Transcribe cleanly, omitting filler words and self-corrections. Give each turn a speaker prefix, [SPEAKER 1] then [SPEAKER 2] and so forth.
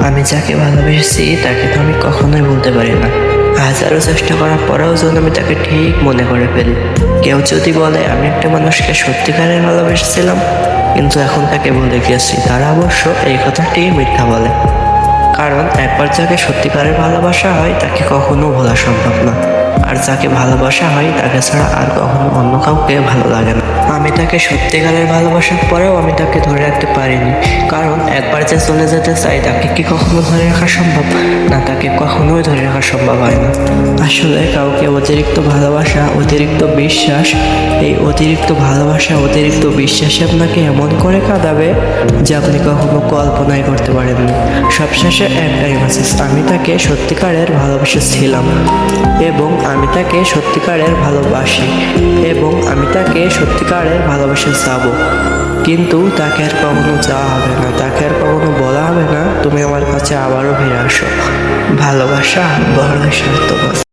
[SPEAKER 1] আমি যাকে ভালোবেসেছি তাকে তো আমি কখনোই বলতে পারি না। হাজারো চেষ্টা করার পরেও যেন আমি তাকে ঠিক মনে করে ফেলি। কেউ যদি বলে আমি একটা মানুষকে সত্যিকারের ভালোবেসেছিলাম কিন্তু এখন তাকে ভুলে গেছি, তারা অবশ্য এই কথাটি মিথ্যা বলে। কারণ একবার যাকে সত্যিকারের ভালোবাসা হয় তাকে কখনো ভোলা সম্ভব না, আর যাকে ভালোবাসা হয় তাকে ছাড়া আর কখনো অন্য কাউকে ভালো লাগে না। আমি তাকে সত্যিকারের ভালোবাসার পরেও আমি তাকে ধরে রাখতে পারিনি, কারণ একবার যে চলে যেতে চাই তাকে কি কখনো ধরে রাখা সম্ভব না, তাকে কখনোই ধরে রাখা সম্ভব হয় না। আসলে কাউকে অতিরিক্ত ভালোবাসা, অতিরিক্ত বিশ্বাস, এই অতিরিক্ত ভালোবাসা, অতিরিক্ত বিশ্বাসে আপনাকে এমন করে কাঁদাবে যে আপনি কখনো কল্পনাই করতে পারেননি। সবশেষে একটাই মেসেজ, আমি তাকে সত্যিকারের ভালোবেসেছিলাম এবং আমি তাকে সত্যিকারের ভালোবাসি এবং আমি তাকে সত্যিকারের ভালোবেসে যাব, কিন্তু তাকে আর কখনো যাওয়া হবে না, তাকে আর কখনো বলা হবে না তুমি আমার কাছে আবারও ফিরে আসো। ভালোবাসা বড় স্বার্থপর।